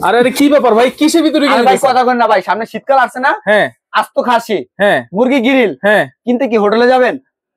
আরে আরে কি ব্যাপার ভাই, কিসের ভিতরে গেলেন ভাই? কথা কন না ভাই, সামনে শীতকাল আসছে না? হ্যাঁ, আস্ত খাসি, হ্যাঁ, মুরগি গ্রিল, হ্যাঁ, কিনতে কি হোটেলে যাবেন?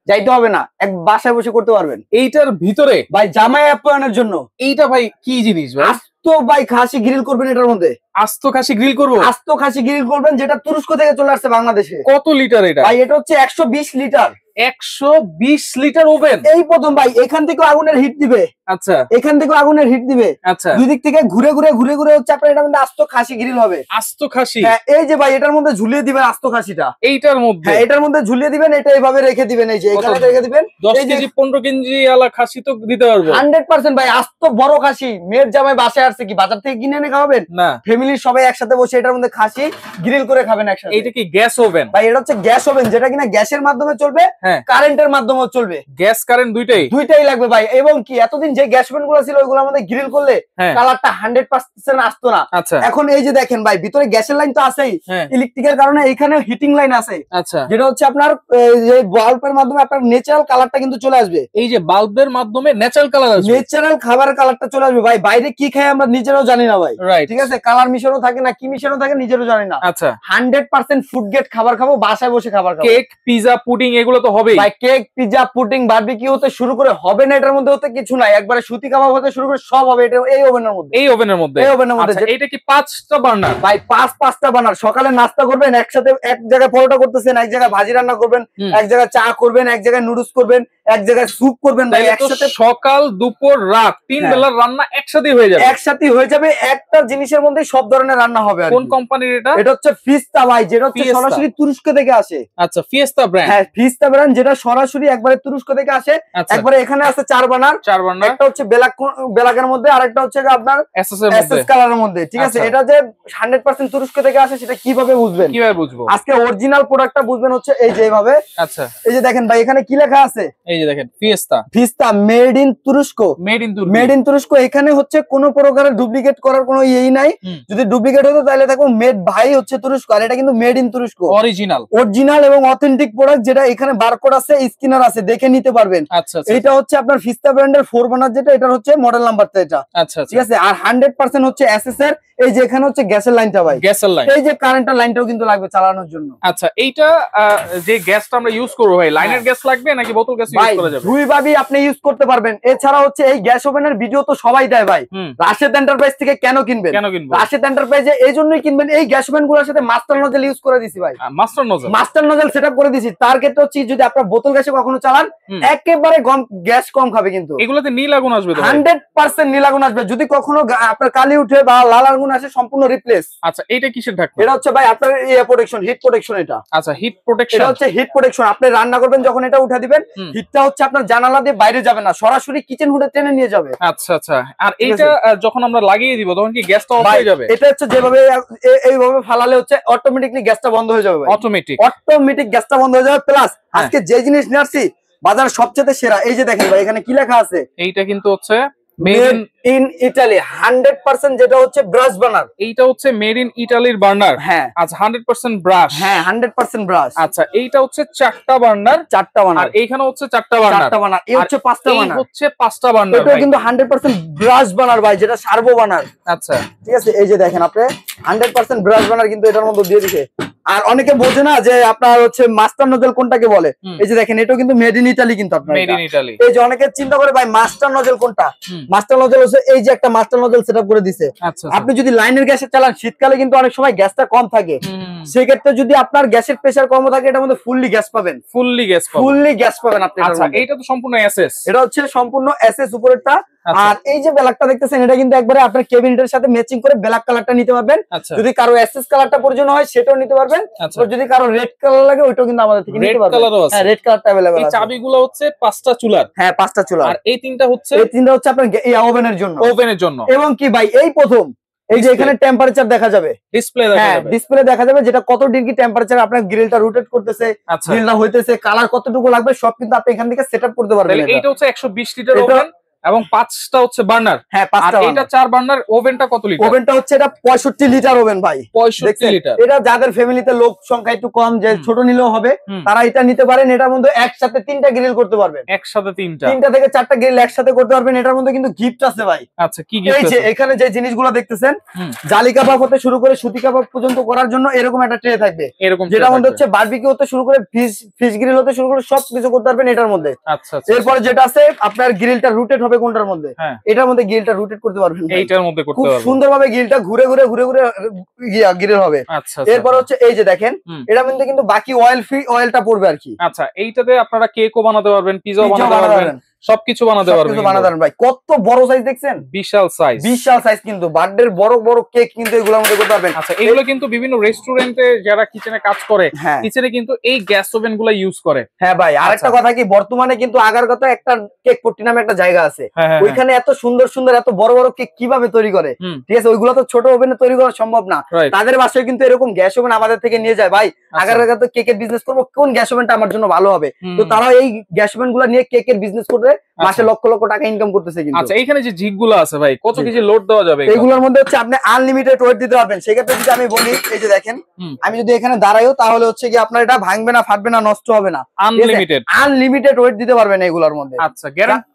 যাইতে হবে না, এক বাসায় বসে করতে পারবেন। এইটার ভিতরে ভাই জামাই আপ্যায়নের জন্য। এইটা ভাই কি জিনিস ভাই? আস্ত ভাই খাসি গ্রিল করবেন এটার মধ্যে। আস্ত খাসি গ্রিল করবো? আস্ত খাসি গ্রিল করবেন, যেটা তুরস্ক থেকে চলে আসছে বাংলাদেশে। কত লিটার এটা ভাই? এটা হচ্ছে 120 লিটার। 120 litre oven. এই প্রথম ভাই, এখান থেকে আগুনের হিট দিবে। আচ্ছা, এখান থেকে আগুনের হিট দিবে। আচ্ছা, দুই দিক থেকে ঘুরে ঘুরে ঘুরে ঘুরে হচ্ছে আপনার এটার মধ্যে আস্ত খাসি গ্রিল হবে। আস্ত খাসি? হ্যাঁ, এই যে ভাই এটার মধ্যে ঝুলিয়ে দিবেন আস্ত খাসিটা। এইটার মধ্যে? হ্যাঁ, এটার মধ্যে ঝুলিয়ে দিবেন, এটা এইভাবে রেখে দিবেন, এই যে এখানে রেখে দিবেন। 10 কেজি 15 কেজি আলা খাসি তো দিতে পারবো 100% ভাই। আস্ত বড় খাসি। মেয়ের জামাই বাসায় আসছে, কি বাজার থেকে কিনে এনে খাওয়াবেন না? ফ্যামিলির সবাই একসাথে বসে এটার মধ্যে খাসি গ্রিল করে খাবেন একসাথে। এইটা কি গ্যাস ওভেন? ভাই এটা হচ্ছে গ্যাস ওভেন, যেটা কিনা গ্যাসের মাধ্যমে চলবে, হ্যাঁ, কারেন্টের মাধ্যমেও চলবে। গ্যাস কারেন্ট দুইটাই লাগবে ভাই। এবং কি এতদিন যে গ্যাস ওভেন গুলো ছিল ওইগুলো আমাদের গ্রিল করলে কালারটা 100% আসতো না। আচ্ছা, এখন এই যে দেখেন ভাই, ভিতরে গ্যাসের লাইন তো আছেই, ইলেকট্রিকের কারণে এইখানে হিটিং লাইন আছে। আচ্ছা, যেটা হচ্ছে আপনার যে বাল্বের মাধ্যমে আপনার ন্যাচারাল কালারটা কিন্তু চলে আসবে। এই যে বাল্বের মাধ্যমে ন্যাচারাল কালার আসবে, ন্যাচারাল খাবারের কালারটা চলে আসবে ভাই। বাইরে কি খাই আমরা নিজেরাও জানি না ভাই, ঠিক আছে? কালার মিশানো থাকে না, কি মিশানো থাকে নিজেরও জানি না। আচ্ছা, 100% ফুড গ্রেড খাবার খাবো, বাসায় বসে খাবার খাবো। কেক, পিজা, পুডিং এগুলো তো হবেই ভাই। কেক, পিজা, পুডিং, বারবিকিউ হতে শুরু করে হবে না এটার মধ্যে হতে কিছু নাই, একবারে সুতি কাবাব হতে শুরু করে সব হবে এটা এই ওভেনের মধ্যে। এই ওভেনের মধ্যে? এই ওভেনের মধ্যে। এটা কি 5টা বার্নার? ভাই 5টা বার্নার। সকালে নাস্তা করবেন একসাথে, এক জায়গায় পরোটা করতেছেন, এক জায়গায় ভাজি রান্না করবেন, এক জায়গায় চা করবেন, এক জায়গায় নুডলস করবেন, এক জায়গায় স্যুপ করবেন ভাই। একসাথে সকাল দুপুর রাত 3 বেলার রান্না একসাথে হয়ে যাবে। একসাথে হয়ে যাবে, একটা জিনিসের মধ্যে সব ধরনের রান্না হবে। কোন কোম্পানির এটা? এটা হচ্ছে ফিস্তা ভাই, যেটা হচ্ছে সরাসরি তুরস্ক থেকে আসে। আচ্ছা, ফিয়েস্তা ব্র্যান্ড। হ্যাঁ, ফিস্তা ব্র্যান্ড, যেটা সরাসরি একবারে তুরস্ক থেকে আসে। একবারে এখানে আছে 4 বার্নার। একটা হচ্ছে ব্ল্যাকের মধ্যে, আরেকটা হচ্ছে আপনার এসএস কালারের মধ্যে, ঠিক আছে? এটা যে 100% তুরস্ক থেকে আসে সেটা কিভাবে বুঝবেন? কিভাবে বুঝবো? আজকে অরিজিনাল প্রোডাক্টটা বুঝবেন হচ্ছে এই যে এইভাবে। আচ্ছা, এই যে দেখেন ভাই, এখানে কি লেখা আছে? এই যে দেখেন, ফিয়েস্তা মেড ইন তুরস্ক। মেড ইন তুরস্ক। এখানে হচ্ছে কোনো প্রকারের ডুপ্লিকেট করার কোনো ইয়েই নাই। যদি ডুপ্লিকেট হতো তাহলে দেখো মেড ভাই হচ্ছে তুরস্ক, আর এটা কিন্তু মেড ইন তুরস্ক, অরিজিনাল এবং অথেন্টিক প্রোডাক্ট। যেটা এখানে বারকোড আছে, স্ক্যানার আছে, দেখে নিতে পারবেন। আচ্ছা, এটা হচ্ছে আপনার ফিস্তা ব্র্যান্ডের 4 বার্নার, যেটা এটা হচ্ছে মডেল নাম্বারটা এটা। আচ্ছা, ঠিক আছে? আর 100% হচ্ছে এসএস এর। এই যে এখানে হচ্ছে গ্যাসের লাইনটা ভাই, গ্যাসের লাইন। এই যে কারেন্টের লাইনটাও কিন্তু লাগবে চালানোর জন্য। আচ্ছা, এইটা যে গ্যাসটা আমরা ইউজ করব ভাই, লাইনের গ্যাস লাগবে নাকি বোতল গ্যাস ইউজ করা যাবে? দুইভাবেই আপনি ইউজ করতে পারবেন। এছাড়া হচ্ছে এই গ্যাস ওভেনের ভিডিও তো সবাই দেয় ভাই। রাশেদ এন্টারপ্রাইজ থেকে কেন কিনবেন? রাশেদ এন্টারপ্রাইজে এই জন্যই কিনবেন, এই গ্যাস ওভেন গুলোর সাথে মাস্টার নজেল ইউজ করে দিছি ভাই। মাস্টার নজেল সেটআপ করে দিছি। তার ক্ষেত্রে হচ্ছে যদি আপনার বোতল গ্যাসে কখনো চালান, একেবারে গ্যাস কম খাবে। কিন্তু এগুলোতে নীল আগুন আসবে তো? 100% নীল আগুন আসবে। যদি কখনো আপনার কালি উঠে বা লাল আগুন আসে, সম্পূর্ণ রিপ্লেস। আচ্ছা, এটা কিসের ঢাকনা? এটা হচ্ছে ভাই আপনার প্রোটেকশন, হিট প্রোটেকশন। এটা আচ্ছা, হিট প্রোটেকশন। এটা হচ্ছে হিট প্রোটেকশন। আপনি রান্না করবেন যখন এটা উঠে দিবেন, হিটটা হচ্ছে আপনার জানালা দিয়ে বাইরে যাবে না, সরাসরি কিচেন হুডে টেনে নিয়ে যাবে। আচ্ছা, আচ্ছা। আর এইটা যখন আমরা লাগিয়ে দিব তখন কি গ্যাসটা অফ হয়ে যাবে? এটা হচ্ছে যেভাবে এইভাবে ফালালে হচ্ছে অটোমেটিকলি গ্যাসটা বন্ধ হয়ে যাবে। অটোমেটিক গ্যাসটা বন্ধ হয়ে যাবে। প্লাস আজকে যে জিনিস নিয়ে আসছি বাজার সবচেয়ে সেরা, এই যে দেখেন ভাই এখানে কি লেখা আছে? এইটা কিন্তু হচ্ছে মেড ইন ইটালি 100%, যেটা হচ্ছে ব্রাশ বার্নার। এইটা হচ্ছে মেড ইন ইটালির বার্নার। হ্যাঁ। আচ্ছা, 100% ব্রাশ। হ্যাঁ, 100% ব্রাশ। আচ্ছা, এইটা হচ্ছে 4টা বার্নার। আর এইখানে হচ্ছে 4টা বার্নার। এই হচ্ছে 5টা বার্নার। এই হচ্ছে 5টা বার্নার। এটা কিন্তু 100% ব্রাশ বার্নার ভাই, যেটা সার্ভো বার্নার। আচ্ছা, ঠিক আছে? এই যে দেখেন আপনি 100% ব্রাশ বার্নার কিন্তু এটার মধ্যে দিয়ে দিছে। আর অনেকে বোঝে না যে আপনার হচ্ছে মাস্টার নজেল কোনটাকে বলে। এই যে দেখেন, এটাও কিন্তু মেড ইন ইটালি। কিন্তু আপনার মেড ইন ইটালি। এই যে অনেকে চিন্তা করে ভাই মাস্টার নজেল কোনটা? মাস্টার নজেল হচ্ছে এই যে একটা মাস্টার নজেল সেটআপ করে দিছে। আপনি যদি লাইনের গ্যাসে চালান, শীতকালে কিন্তু অনেক সময় গ্যাসটা কম থাকে, সেক্ষেত্রে যদি আপনার গ্যাসের প্রেসার কম থাকে, এটার মধ্যে ফুললি গ্যাস পাবেন। ফুললি গ্যাস পাবেন আপনি। আচ্ছা, এইটা তো সম্পূর্ণ এসএস। এটা হচ্ছে সম্পূর্ণ এসএস উপরেরটা। আর এই যে ব্ল্যাকটা দেখতেছেন, এটা কিন্তু একবারে আপনার ক্যাবিনেটের সাথে ম্যাচিং করে ব্ল্যাক কালারটা নিতে পারবেন। যদি কারো এসএস কালারটা প্রয়োজন হয় সেটাও নিতে পারবেন। যদি কারো রেড কালার লাগে ওইটাও কিন্তু আমাদের থেকে নিতে পারবেন। হ্যাঁ, রেড কালারটা अवेलेबल আছে। এই চাবিগুলো হচ্ছে 5টা চুলার। হ্যাঁ, 5টা চুলা। আর এই তিনটা হচ্ছে আপনার ওভেনের জন্য। এবং কি ভাই, এই প্রথম এই যে এখানে টেম্পারেচার দেখা যাবে, ডিসপ্লে দেখা যাবে, যেটা কত ডিগ্রি টেম্পারেচার আপনার গ্রিলটা রোটেট করতেছে, গ্রিলটা হইতেছে, কালার কতটুকু লাগবে সব কিন্তু আপনি এখান থেকে সেটআপ করতে পারবেন। এইটা হচ্ছে 120 লিটার ওভেন। এবং 5টা হচ্ছে বার্নার। হ্যাঁ, আর এটা 4 বার্নার। ওভেনটা কত লিটার? ওভেনটা হচ্ছে এটা 65 লিটার ওভেন ভাই। 65 লিটার। এটা যাদের ফ্যামিলিতে লোক সংখ্যা একটু কম, যে ছোট নিলেও হবে, তারা এটা নিতে পারেন। এটার মধ্যে একসাথে 3টা গ্রিল করতে পারবেন। একসাথে 3টা থেকে 4টা গ্রিল একসাথে করতে পারবেন। এটার মধ্যে কিন্তু গিফট আছে ভাই। আচ্ছা, কি গিফট আছে? এই যে এখানে যে জিনিসগুলো দেখতেছেন, জালি কাবাব হতে শুরু করে সুতি কাবাব পর্যন্ত করার জন্য এরকম একটা ট্রে থাকবে। এরকম যেটা মধ্যে হচ্ছে বারবিকিউ হতে শুরু করে ফিশ গ্রিল হতে শুরু করে সব কিছু করতে পারবেন এটার মধ্যে। আচ্ছা, এরপর যেটা আছে আপনার গ্রিলটা রোটেট হবে কোনটার মধ্যে? এটার মধ্যে গ্রিলটা রোটেট করতে পারবেন। এইটার মধ্যে করতে পারবেন। খুব সুন্দরভাবে গ্রিলটা ঘুরে ঘুরে গ্রিল হবে। আচ্ছা, এরপর হচ্ছে এই যে দেখেন, এটার মধ্যে কিন্তু বাকি অয়েল ফ্রি অয়েলটা পড়বে আর কি। আচ্ছা, এইটাতে আপনারা কেকও বানাতে পারবেন, পিজাও বানাতে পারবেন, সবকিছু বানাতে পারবেন ভাই। কত বড় সাইজ দেখছেন? বিশাল সাইজ, বিশাল সাইজ। কিন্তু বার্থডের বড় বড় কেক কিন্তু এগুলোর মধ্যে করতে পারবেন। আচ্ছা, এগুলো কিন্তু বিভিন্ন রেস্টুরেন্টে যারা কিচেনে কাজ করে, কিচেনে কিন্তু এই গ্যাস ওভেন গুলো ইউজ করে। হ্যাঁ ভাই, আরেকটা কথা কি, বর্তমানে কিন্তু আগারগাঁও একটা কেক পট্টি নামে একটা জায়গা আছে, ওইখানে এত সুন্দর সুন্দর এত বড় বড় কেক কিভাবে তৈরি করে, ঠিক আছে? ওইগুলো তো ছোট ওভেনে তৈরি করা সম্ভব না। তাদের বাসায় কিন্তু এরকম গ্যাস ওভেন আমাদের থেকে নিয়ে যায়। ভাই আগারগাঁও তো কেকের বিজনেস করবো, কোন গ্যাস ওভেনটা আমার জন্য ভালো হবে? তো তারা এই গ্যাস ওভেন গুলো নিয়ে কেকের বিজনেস করে মাসে লক্ষ লক্ষ টাকা ইনকাম করতেছে। কিন্তু আচ্ছা, এইখানে যে জিগগুলো আছে ভাই, কত কেজি লোড দেওয়া যাবে? এগুলোর মধ্যে হচ্ছে আপনি আনলিমিটেড ওয়েট দিতে পারবেন। সেক্ষেত্রে যদি আমি বলি, এই যে দেখেন, আমি যদি এখানে দাঁড়াইও তাহলে হচ্ছে কি আপনার এটা ভাঙবে না, ফাটবে না, নষ্ট হবে না। আনলিমিটেড ওয়েট দিতে পারবেন এগুলোর মধ্যে। আচ্ছা, গ্যারান্টি।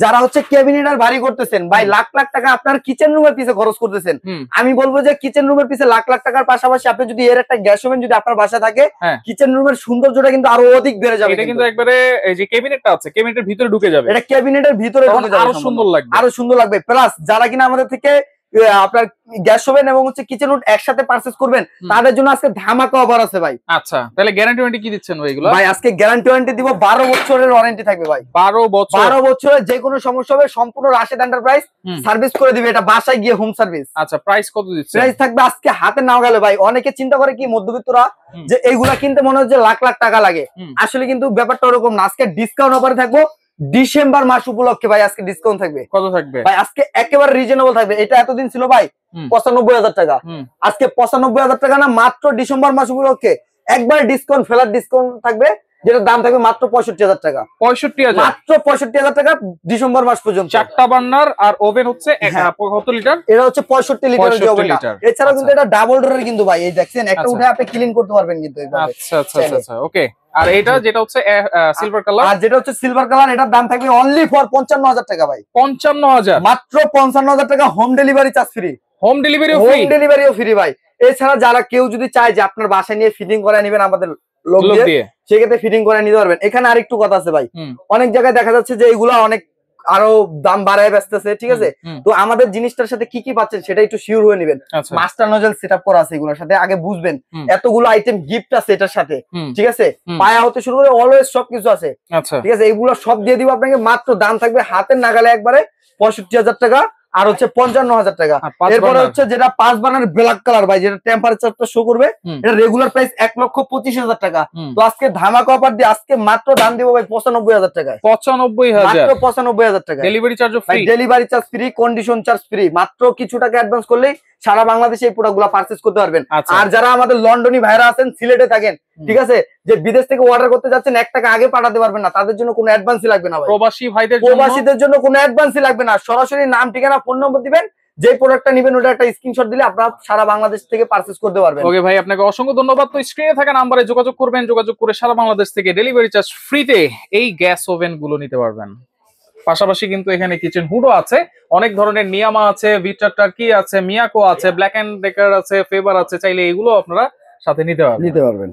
যারা হচ্ছে ক্যাবিনেট আর ভারী করতেছেন ভাই, লাখ লাখ টাকা আপনার কিচেন রুমের পিছে খরচ করতেছেন, আমি বলবো যে কিচেন রুমের পিছে লাখ লাখ টাকার পাশাপাশি আপনি যদি এর একটা গ্যাস ওভেন যদি আপনার বাসায় থাকে, কিচেন রুমের সৌন্দর্যটা কিন্তু আরো অধিক বেড়ে যাবে। এটা কিন্তু একবারে এই যে ক্যাবিনেটটা আছে, ক্যাবিনেটের ভিতরে ঢুকে যাবে। এটা ক্যাবিনেটের ভিতরে ঢুকে যাবে, আরো সুন্দর লাগবে, আরো সুন্দর লাগবে। প্লাস যারা কিনা আমাদের থেকে আপনার গ্যাস ওভেন এবং হচ্ছে কিচেন রুট একসাথে পারচেজ করবেন, তাদের জন্য আজকে ধামাকা অফার আছে ভাই। আচ্ছা, তাহলে গ্যারান্টি ওয়ারেন্টি কি দিচ্ছেন ভাই এগুলো? ভাই আজকে গ্যারান্টি ওয়ারেন্টি দিব, 12 বছরের ওয়ারেন্টি থাকবে ভাই। 12 বছরের যে কোনো সমস্যা হবে সম্পূর্ণ রাশেদ এন্টারপ্রাইজ সার্ভিস করে দিবে, এটা বাসায় গিয়ে হোম সার্ভিস। আচ্ছা, প্রাইস কত দিচ্ছেন? প্রাইস থাকবে আজকে হাতে নাও গেলে ভাই, অনেকে চিন্তা করে কি মধ্যবিত্তরা যে এইগুলা কিনতে মনে হচ্ছে লাখ লাখ টাকা লাগে, আসলে কিন্তু ব্যাপারটা ওরকম না। আজকে ডিসকাউন্ট অফারে থাকবো ডিসেম্বর মাস উপলক্ষে ভাই, আজকে ডিসকাউন্ট থাকবে। কত থাকবে ভাই? আজকে একেবারে রিজনেবল থাকবে। এটা এতদিন ছিল ভাই 95,000 টাকা, আজকে 95,000 টাকা না, মাত্র ডিসেম্বর মাস উপলক্ষে একবার ডিসকাউন্ট, ফেলার ডিসকাউন্ট থাকবে, যেটার দাম থাকবে মাত্র 65,000 টাকা। 65,000 মাত্র 65,000 টাকা ডিসেম্বর মাস পর্যন্ত। 4টা বার্নার আর ওভেন হচ্ছে কত লিটার? এটা হচ্ছে 65 লিটার। এছাড়াও কিন্তু এটা ডাবল ডোরের কিন্তু ভাই, এই দেখছেন একটা উঠে আপনি ক্লিন করতে পারবেন কিন্তু। আচ্ছা আচ্ছা আচ্ছা, ওকে। আর এটা যেটা হচ্ছে সিলভার কালার, আর যেটা হচ্ছে সিলভার কালার, এটার দাম থাকবে অনলি ফর 55,000 টাকা ভাই। 55,000, মাত্র 55,000 টাকা। Home delivery charge free. Home ডেলিভারিও ফ্রি ভাই। এছাড়া যারা কেউ যদি চায় যে আপনার বাসায় নিয়ে ফিটিং করে নেবেন আমাদের লোক দিয়ে, সেক্ষেত্রে ফিটিং করে নিতে পারবেন। এখানে আরেকটু কথা আছে ভাই, অনেক জায়গায় দেখা যাচ্ছে যে এগুলা অনেক আরো দাম বাড়ায় বেচতেছে, ঠিক আছে? তো আমাদের জিনিসটার সাথে কি কি পাচ্ছেন সেটা একটু শিওর হয়ে নেবেন। মাস্টার নজল সেটআপ করা আছে এগুলোর সাথে, আগে বুঝবেন। এতগুলো আইটেম গিফট আছে এটার সাথে, ঠিক আছে? পায়া হতে শুরু করে অলওয়েজ সবকিছু আছে, ঠিক আছে? এগুলো সব দিয়ে দিব আপনাকে। মাত্র দাম থাকবে হাতের নাগালে একবারে 65,000 টাকা, আর হচ্ছে 55,000 টাকা। এরপরে হচ্ছে যেটা 5 বার্নার ব্ল্যাক কালার ভাই, যেটা টেম্পারেচারটা শো করবে, এটা রেগুলার প্রাইস 1,25,000 টাকা। তো আজকে ধামাকা অফার দিয়ে আজকে মাত্র দাম দিব ভাই 95,000 টাকায়। 95,000 টাকা। Delivery charge free, delivery charge free, condition charge free. মাত্র কিছু টাকা অ্যাডভান্স করলেই সারা বাংলাদেশে এই প্রোডাক্টগুলো পারচেজ করতে পারবেন। আর যারা আমাদের লন্ডনী ভাইরা আছেন, সিলেটে থাকেন, ঠিক আছে, যে বিদেশ থেকে অর্ডার করতে যাচ্ছেন, 1 টাকা আগে পাঠাতে পারবেন না, তাদের জন্য কোনো অ্যাডভান্সই লাগবে না ভাই। প্রবাসীদের জন্য কোনো অ্যাডভান্সই লাগবে না, সরাসরি নাম, ঠিকানা, ফোন নম্বর দিবেন, যে প্রোডাক্টটা নেবেন ওটা একটা স্ক্রিনশট দিলে আপনারা সারা বাংলাদেশ থেকে পারচেজ করতে পারবেন। ওকে ভাই, আপনাকে অসংখ্য ধন্যবাদ। তো স্ক্রিনে থাকা নাম্বারে যোগাযোগ করবেন, যোগাযোগ করে সারা বাংলাদেশ থেকে ডেলিভারি চার্জ ফ্রিতে এই গ্যাস ওভেন গুলো নিতে পারবেন। পাশাপাশি কিন্তু এখানে কিচেন হুডও আছে, অনেক ধরনের নিয়ামা আছে, ভিটা টার্কি আছে, মিয়াকো আছে, ব্ল্যাক এন্ড ডেকার আছে, ফেভার আছে, চাইলে এগুলো আপনারা সাথে নিতে পারবেন।